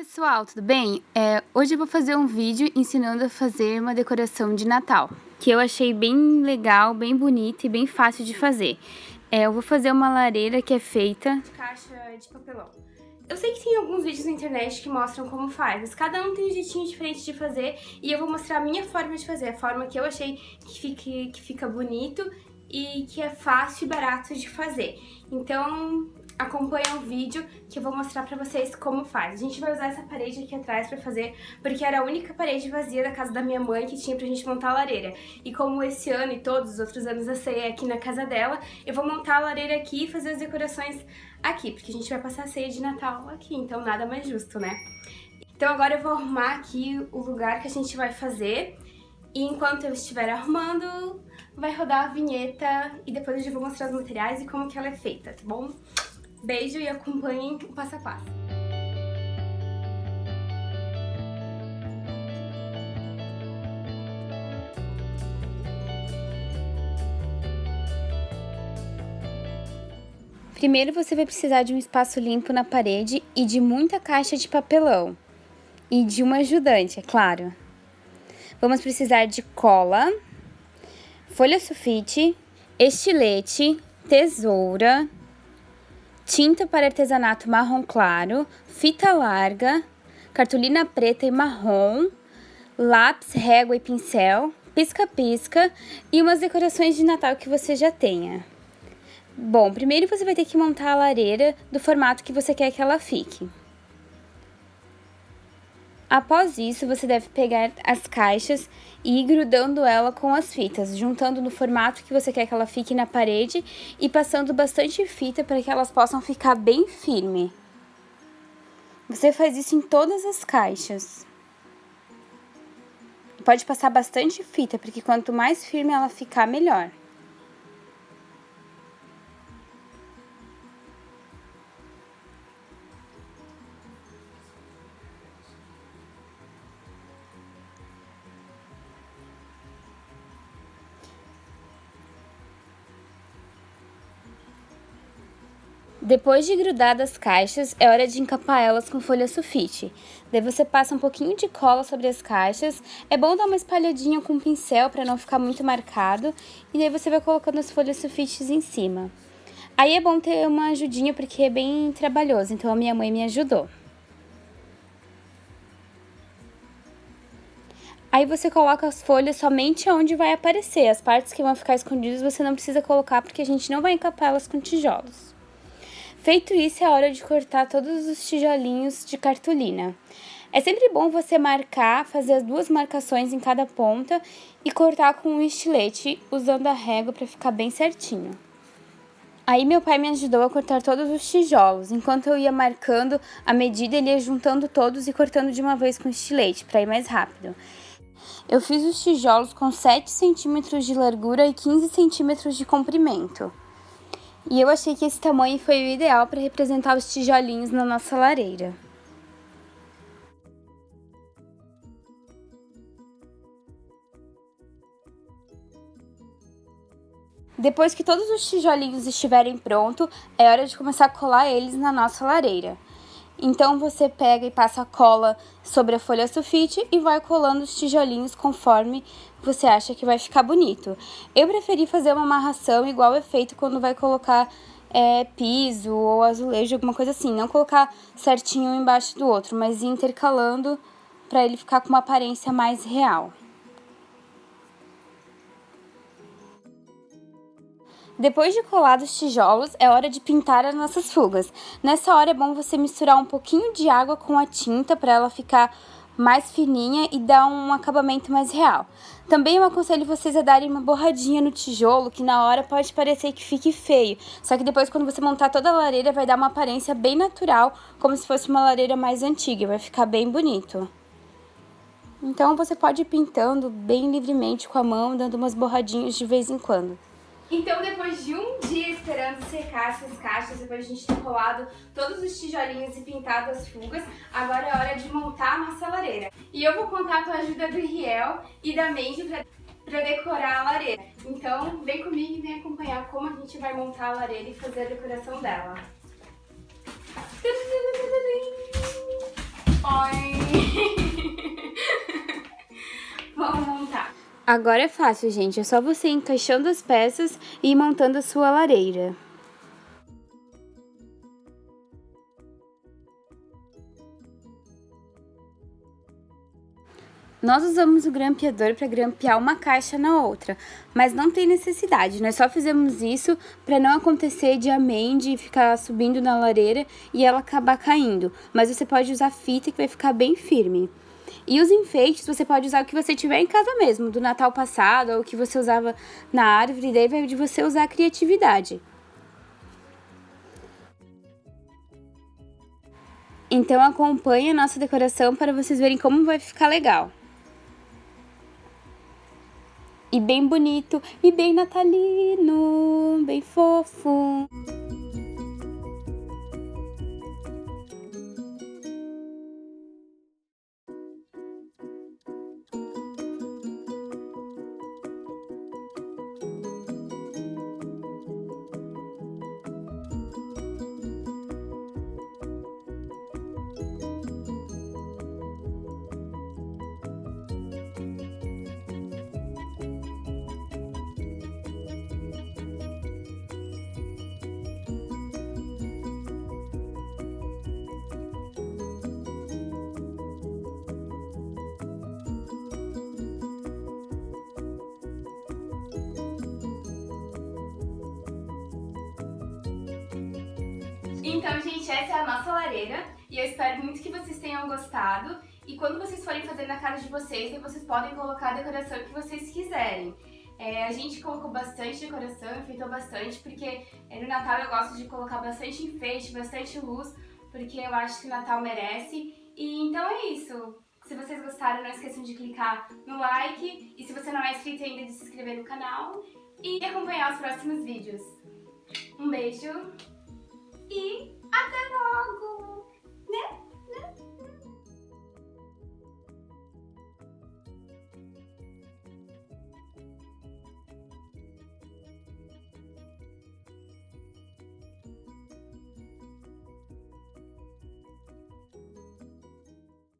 Pessoal, tudo bem? Hoje eu vou fazer um vídeo ensinando a fazer uma decoração de Natal, que eu achei bem legal, bem bonita e bem fácil de fazer. Eu vou fazer uma lareira que é feita de caixa de papelão. Eu sei que tem alguns vídeos na internet que mostram como faz, mas cada um tem um jeitinho diferente de fazer e eu vou mostrar a minha forma de fazer, a forma que eu achei que fica bonito e que é fácil e barato de fazer. Então, acompanha o vídeo que eu vou mostrar pra vocês como faz. A gente vai usar essa parede aqui atrás pra fazer, porque era a única parede vazia da casa da minha mãe que tinha pra gente montar a lareira. E como esse ano e todos os outros anos a ceia é aqui na casa dela, eu vou montar a lareira aqui e fazer as decorações aqui, porque a gente vai passar a ceia de Natal aqui, então nada mais justo, né? Então agora eu vou arrumar aqui o lugar que a gente vai fazer, e enquanto eu estiver arrumando, vai rodar a vinheta e depois eu vou mostrar os materiais e como que ela é feita, tá bom? Beijo e acompanhem o passo a passo. Primeiro você vai precisar de um espaço limpo na parede e de muita caixa de papelão. E de uma ajudante, é claro. Vamos precisar de cola, folha sulfite, estilete, tesoura, tinta para artesanato marrom claro, fita larga, cartolina preta e marrom, lápis, régua e pincel, pisca-pisca e umas decorações de Natal que você já tenha. Bom, primeiro você vai ter que montar a lareira do formato que você quer que ela fique. Após isso, você deve pegar as caixas e ir grudando ela com as fitas, juntando no formato que você quer que ela fique na parede e passando bastante fita para que elas possam ficar bem firme. Você faz isso em todas as caixas. Pode passar bastante fita, porque quanto mais firme ela ficar, melhor. Depois de grudadas as caixas, é hora de encapar elas com folha sulfite. Daí você passa um pouquinho de cola sobre as caixas. É bom dar uma espalhadinha com o pincel para não ficar muito marcado. E daí você vai colocando as folhas sulfites em cima. Aí é bom ter uma ajudinha porque é bem trabalhoso, então a minha mãe me ajudou. Aí você coloca as folhas somente onde vai aparecer. As partes que vão ficar escondidas você não precisa colocar porque a gente não vai encapar elas com tijolos. Feito isso, é hora de cortar todos os tijolinhos de cartolina. É sempre bom você marcar, fazer as duas marcações em cada ponta e cortar com um estilete usando a régua para ficar bem certinho. Aí meu pai me ajudou a cortar todos os tijolos. Enquanto eu ia marcando a medida, ele ia juntando todos e cortando de uma vez com estilete para ir mais rápido. Eu fiz os tijolos com 7 centímetros de largura e 15 centímetros de comprimento. E eu achei que esse tamanho foi o ideal para representar os tijolinhos na nossa lareira. Depois que todos os tijolinhos estiverem prontos, é hora de começar a colar eles na nossa lareira. Então você pega e passa a cola sobre a folha sulfite e vai colando os tijolinhos conforme você acha que vai ficar bonito. Eu preferi fazer uma amarração igual é feito quando vai colocar piso ou azulejo, alguma coisa assim. Não colocar certinho um embaixo do outro, mas ir intercalando para ele ficar com uma aparência mais real. Depois de colar os tijolos, é hora de pintar as nossas fugas. Nessa hora é bom você misturar um pouquinho de água com a tinta para ela ficar mais fininha e dar um acabamento mais real. Também eu aconselho vocês a darem uma borradinha no tijolo, que na hora pode parecer que fique feio. Só que depois, quando você montar toda a lareira, vai dar uma aparência bem natural, como se fosse uma lareira mais antiga. Vai ficar bem bonito. Então você pode ir pintando bem livremente com a mão, dando umas borradinhas de vez em quando. Então, depois de um dia esperando secar essas caixas, depois de a gente ter colado todos os tijolinhos e pintado as fugas, agora é hora de montar a nossa lareira. E eu vou contar com a ajuda do Riel e da Mandy para decorar a lareira. Então, vem comigo e vem acompanhar como a gente vai montar a lareira e fazer a decoração dela. Ó, Agora é fácil, gente. É só você ir encaixando as peças e ir montando a sua lareira. Nós usamos o grampeador para grampear uma caixa na outra, mas não tem necessidade, nós só fizemos isso para não acontecer de amém, de ficar subindo na lareira e ela acabar caindo, mas você pode usar fita que vai ficar bem firme. E os enfeites, você pode usar o que você tiver em casa mesmo, do Natal passado, ou o que você usava na árvore, daí vai de você usar a criatividade. Então acompanhe a nossa decoração para vocês verem como vai ficar legal. E bem bonito, e bem natalino, bem fofo. Então, gente, essa é a nossa lareira e eu espero muito que vocês tenham gostado. E quando vocês forem fazer na casa de vocês, vocês podem colocar a decoração que vocês quiserem. A gente colocou bastante decoração, enfeitou bastante, porque no Natal eu gosto de colocar bastante enfeite, bastante luz, porque eu acho que o Natal merece. E então é isso. Se vocês gostaram, não esqueçam de clicar no like. E se você não é inscrito ainda, de se inscrever no canal e acompanhar os próximos vídeos. Um beijo! E até logo, né?